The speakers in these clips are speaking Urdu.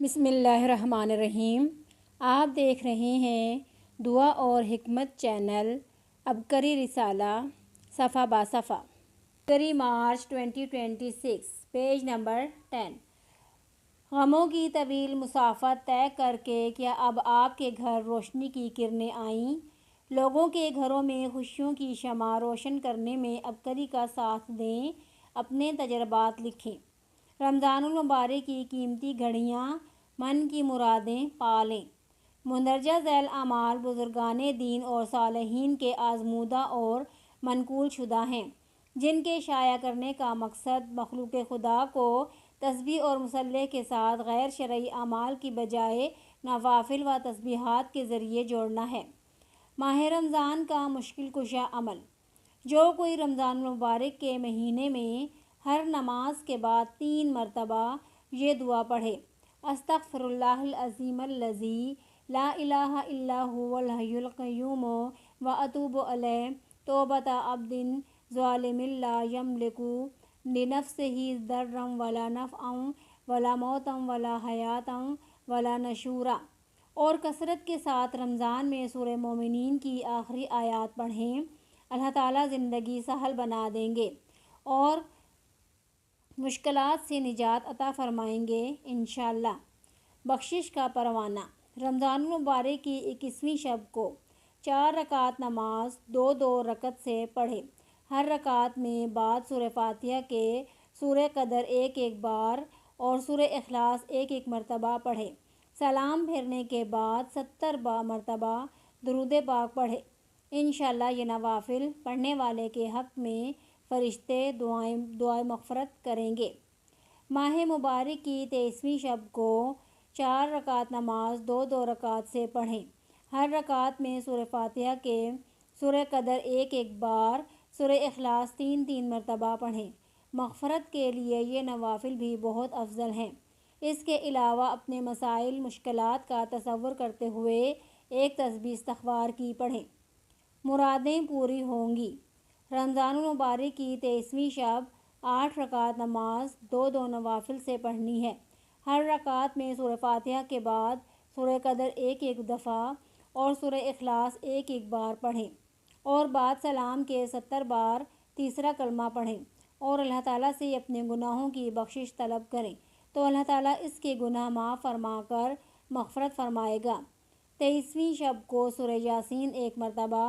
بسم اللہ الرحمن الرحیم۔ آپ دیکھ رہے ہیں دعا اور حکمت چینل عبقری رسالہ صفحہ با صفحہ۔ عبقری مارچ 2026 پیج نمبر 10۔ غموں کی طویل مسافت طے کر کے کیا اب آپ کے گھر روشنی کی کرنیں آئیں؟ لوگوں کے گھروں میں خوشیوں کی شمع روشن کرنے میں عبقری کا ساتھ دیں، اپنے تجربات لکھیں۔ رمضان المبارک کی قیمتی گھڑیاں من کی مرادیں پا لیں۔ مندرجہ ذیل اعمال بزرگان دین اور صالحین کے آزمودہ اور منقول شدہ ہیں، جن کے شائع کرنے کا مقصد مخلوق خدا کو تسبیح اور مصلح کے ساتھ غیر شرعی اعمال کی بجائے نوافل و تسبیحات کے ذریعے جوڑنا ہے۔ ماہ رمضان کا مشکل کشا عمل۔ جو کوئی رمضان المبارک کے مہینے میں ہر نماز کے بعد 3 مرتبہ یہ دعا پڑھے: استغفر اللہ العظیم الذی لا الہ الا هو الحی القیوم واتوب الیہ توبۃ عبد ظالم لا یملک لنفسہ ضرا ولا نفعا ولا موتا ولا حیاتا ولا نشورا، اور کثرت کے ساتھ رمضان میں سورہ مومنین کی آخری آیات پڑھیں۔ اللہ تعالیٰ زندگی سہل بنا دیں گے اور مشکلات سے نجات عطا فرمائیں گے انشاءاللہ۔ بخشش کا پروانہ۔ رمضان المبارک کی 21ویں شب کو 4 رکعت نماز 2 رکعت سے پڑھیں۔ ہر رکعت میں بعد سورہ فاتحہ کے سورہ قدر 1 بار اور سورہ اخلاص 1 مرتبہ پڑھیں۔ سلام پھیرنے کے بعد 70 مرتبہ درود پاک پڑھیں۔ انشاءاللہ یہ نوافل پڑھنے والے کے حق میں فرشتے دعائے مغفرت کریں گے۔ ماہ مبارک کی 23ویں شب کو 4 رکعت نماز 2 رکعت سے پڑھیں۔ ہر رکعت میں سورہ فاتحہ کے سورہ قدر 1 بار، سورہ اخلاص 3 مرتبہ پڑھیں۔ مغفرت کے لیے یہ نوافل بھی بہت افضل ہیں۔ اس کے علاوہ اپنے مسائل مشکلات کا تصور کرتے ہوئے ایک تسبیح استغفار کی پڑھیں، مرادیں پوری ہوں گی۔ رمضان المبارک کی 23ویں شب 8 رکعت نماز 2 نوافل سے پڑھنی ہے۔ ہر رکعت میں سورہ فاتحہ کے بعد سورہ قدر 1 دفعہ اور سورہ اخلاص 1 بار پڑھیں، اور بعد سلام کے 70 بار تیسرا کلمہ پڑھیں اور اللہ تعالیٰ سے اپنے گناہوں کی بخشش طلب کریں تو اللہ تعالیٰ اس کے گناہ معاف فرما کر مغفرت فرمائے گا۔ 23ویں شب کو سورہ یاسین 1 مرتبہ،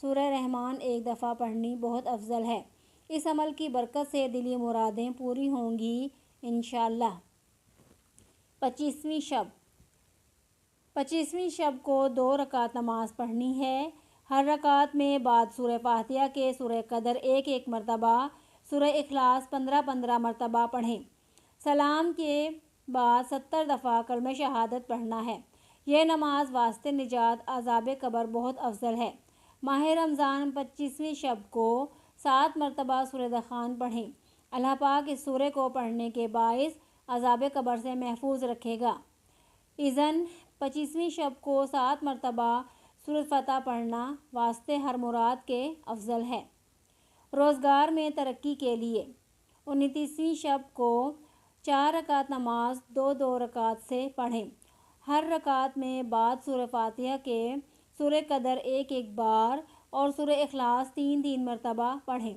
سورہ رحمان 1 دفعہ پڑھنی بہت افضل ہے۔ اس عمل کی برکت سے دلی مرادیں پوری ہوں گی انشاءاللہ۔ 25ویں شب کو 2 رکعت نماز پڑھنی ہے۔ ہر رکعت میں بعد سورہ فاتحہ کے سورہ قدر 1 مرتبہ، سورہ اخلاص 15 مرتبہ پڑھیں۔ سلام کے بعد 70 دفعہ کلمہ شہادت پڑھنا ہے۔ یہ نماز واسطے نجات عذاب قبر بہت افضل ہے۔ ماہ رمضان 25ویں شب کو 7 مرتبہ سورہ دخان پڑھیں۔ اللہ پاک اس سورہ کو پڑھنے کے باعث عذاب قبر سے محفوظ رکھے گا۔ اذن 25ویں شب کو 7 مرتبہ سورۃ فتح پڑھنا واسطے ہر مراد کے افضل ہے۔ روزگار میں ترقی کے لیے 29ویں شب کو 4 رکعت نماز 2 رکعت سے پڑھیں۔ ہر رکعت میں بعد سورہ فاتحہ کے سورہ قدر 1 بار اور سورہ اخلاص 3 مرتبہ پڑھیں۔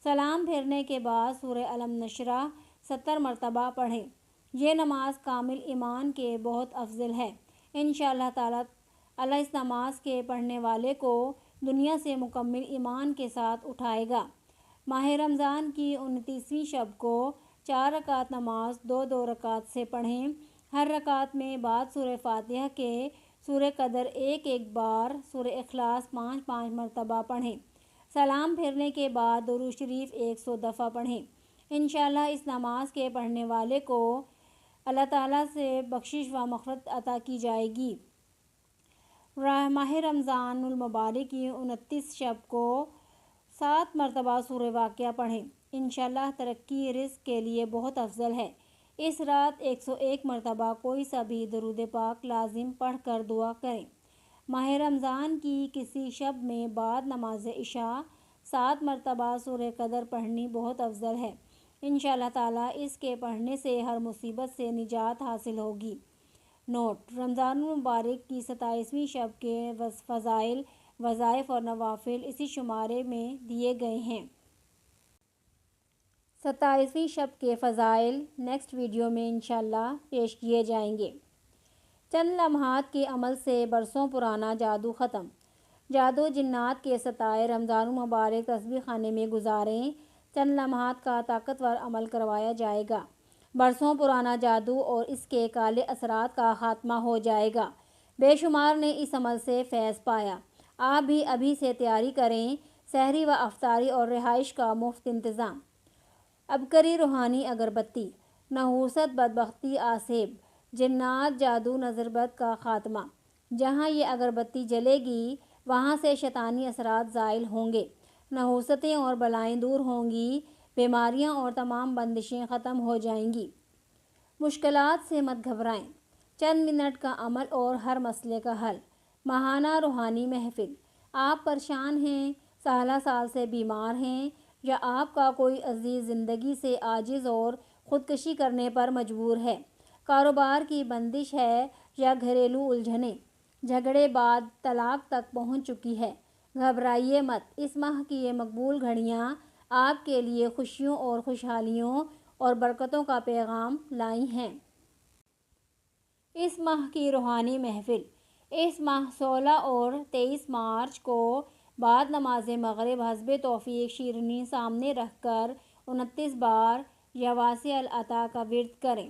سلام پھیرنے کے بعد سورہ الم نشرح 70 مرتبہ پڑھیں۔ یہ نماز کامل ایمان کے بہت افضل ہے۔ انشاءاللہ تعالیٰ اللہ اس نماز کے پڑھنے والے کو دنیا سے مکمل ایمان کے ساتھ اٹھائے گا۔ ماہ رمضان کی 29ویں شب کو 4 رکعت نماز 2 رکعت سے پڑھیں۔ ہر رکعت میں بعد سورہ فاتحہ کے سورہ قدر 1 بار، سورہ اخلاص 5 مرتبہ پڑھیں۔ سلام پھیرنے کے بعد درود شریف 100 دفعہ پڑھیں۔ انشاءاللہ اس نماز کے پڑھنے والے کو اللہ تعالیٰ سے بخشش و مغفرت عطا کی جائے گی۔ ماہ رمضان المبارک کی 29 شب کو 7 مرتبہ سورہ واقعہ پڑھیں۔ انشاءاللہ ترقی رزق کے لیے بہت افضل ہے۔ اس رات 101 مرتبہ کوئی سا بھی درود پاک لازم پڑھ کر دعا کریں۔ ماہ رمضان کی کسی شب میں بعد نماز عشاء 7 مرتبہ سورہ قدر پڑھنی بہت افضل ہے۔ انشاءاللہ تعالیٰ اس کے پڑھنے سے ہر مصیبت سے نجات حاصل ہوگی۔ نوٹ: رمضان المبارک کی 27ویں شب کے فضائل، وظائف اور نوافل اسی شمارے میں دیے گئے ہیں۔ 27ویں شب کے فضائل نیکسٹ ویڈیو میں انشاءاللہ پیش کیے جائیں گے۔ چند لمحات کے عمل سے برسوں پرانا جادو ختم۔ جادو جنات کے ستائے رمضان المبارک تسبیح خانے میں گزاریں۔ چند لمحات کا طاقتور عمل کروایا جائے گا۔ برسوں پرانا جادو اور اس کے کالے اثرات کا خاتمہ ہو جائے گا۔ بے شمار نے اس عمل سے فیض پایا۔ آپ بھی ابھی سے تیاری کریں۔ سحری و افطاری اور رہائش کا مفت انتظام۔ عبقری روحانی اگربتی، نحوست بدبختی آسیب، جنات جادو نظربد کا خاتمہ۔ جہاں یہ اگربتی جلے گی وہاں سے شیطانی اثرات زائل ہوں گے، نحوستیں اور بلائیں دور ہوں گی، بیماریاں اور تمام بندشیں ختم ہو جائیں گی۔ مشکلات سے مت گھبرائیں، چند منٹ کا عمل اور ہر مسئلے کا حل۔ ماہانہ روحانی محفل۔ آپ پریشان ہیں، سالہ سال سے بیمار ہیں، یا آپ کا کوئی عزیز زندگی سے عاجز اور خودکشی کرنے پر مجبور ہے، کاروبار کی بندش ہے یا گھریلو الجھنیں جھگڑے بعد طلاق تک پہنچ چکی ہے، گھبرائیے مت۔ اس ماہ کی یہ مقبول گھڑیاں آپ کے لیے خوشیوں اور خوشحالیوں اور برکتوں کا پیغام لائی ہیں۔ اس ماہ کی روحانی محفل۔ اس ماہ 16 اور 23 مارچ کو بعد نماز مغرب حسب توفیق شیرنی سامنے رکھ کر 29 بار یا واسع العطا کا ورد کریں۔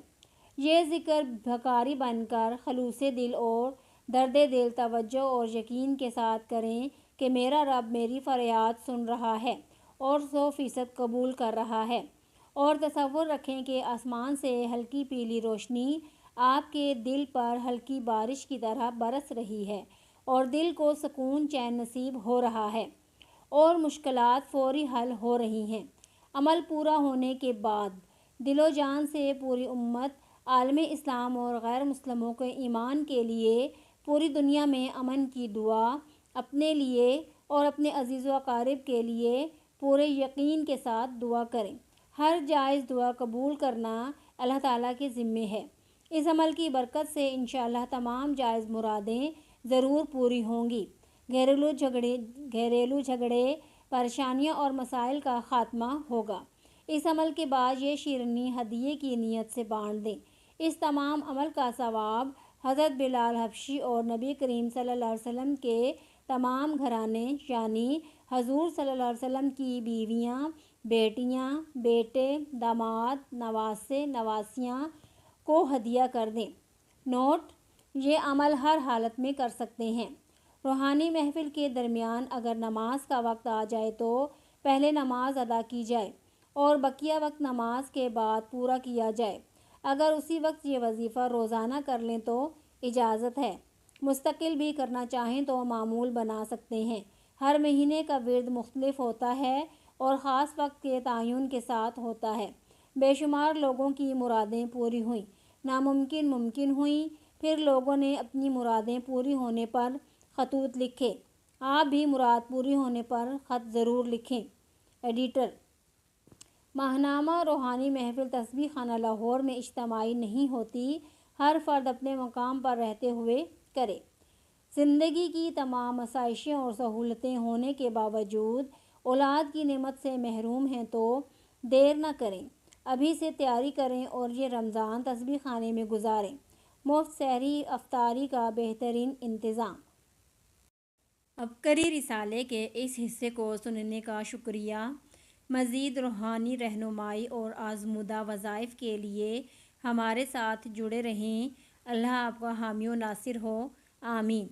یہ ذکر بھکاری بن کر خلوص دل اور درد دل، توجہ اور یقین کے ساتھ کریں کہ میرا رب میری فریاد سن رہا ہے اور 100% قبول کر رہا ہے، اور تصور رکھیں کہ آسمان سے ہلکی پیلی روشنی آپ کے دل پر ہلکی بارش کی طرح برس رہی ہے، اور دل کو سکون چین نصیب ہو رہا ہے، اور مشکلات فوری حل ہو رہی ہیں۔ عمل پورا ہونے کے بعد دل و جان سے پوری امت، عالم اسلام اور غیر مسلموں کے ایمان کے لیے پوری دنیا میں امن کی دعا، اپنے لیے اور اپنے عزیز و اقارب کے لیے پورے یقین کے ساتھ دعا کریں۔ ہر جائز دعا قبول کرنا اللہ تعالیٰ کے ذمے ہے۔ اس عمل کی برکت سے انشاءاللہ تمام جائز مرادیں ضرور پوری ہوں گی۔ گھریلو جھگڑے، پریشانیاں اور مسائل کا خاتمہ ہوگا۔ اس عمل کے بعد یہ شیرنی ہدیے کی نیت سے بانٹ دیں۔ اس تمام عمل کا ثواب حضرت بلال حبشی اور نبی کریم صلی اللہ علیہ وسلم کے تمام گھرانے یعنی حضور صلی اللہ علیہ وسلم کی بیویاں، بیٹیاں، بیٹے، داماد، نواسے، نواسیاں کو ہدیہ کر دیں۔ نوٹ: یہ عمل ہر حالت میں کر سکتے ہیں۔ روحانی محفل کے درمیان اگر نماز کا وقت آ جائے تو پہلے نماز ادا کی جائے اور بقیہ وقت نماز کے بعد پورا کیا جائے۔ اگر اسی وقت یہ وظیفہ روزانہ کر لیں تو اجازت ہے، مستقل بھی کرنا چاہیں تو معمول بنا سکتے ہیں۔ ہر مہینے کا ورد مختلف ہوتا ہے اور خاص وقت کے تعین کے ساتھ ہوتا ہے۔ بے شمار لوگوں کی مرادیں پوری ہوئیں، ناممکن ممکن ہوئیں، پھر لوگوں نے اپنی مرادیں پوری ہونے پر خطوط لکھے۔ آپ بھی مراد پوری ہونے پر خط ضرور لکھیں۔ ایڈیٹر: ماہنامہ روحانی محفل تسبیح خانہ لاہور میں اجتماعی نہیں ہوتی، ہر فرد اپنے مقام پر رہتے ہوئے کرے۔ زندگی کی تمام آسائشیں اور سہولتیں ہونے کے باوجود اولاد کی نعمت سے محروم ہیں تو دیر نہ کریں، ابھی سے تیاری کریں اور یہ رمضان تسبیح خانے میں گزاریں۔ مفت سحری افطاری کا بہترین انتظام۔ عبقری رسالے کے اس حصے کو سننے کا شکریہ۔ مزید روحانی رہنمائی اور آزمودہ وظائف کے لیے ہمارے ساتھ جڑے رہیں۔ اللہ آپ کا حامی و ناصر ہو، آمین۔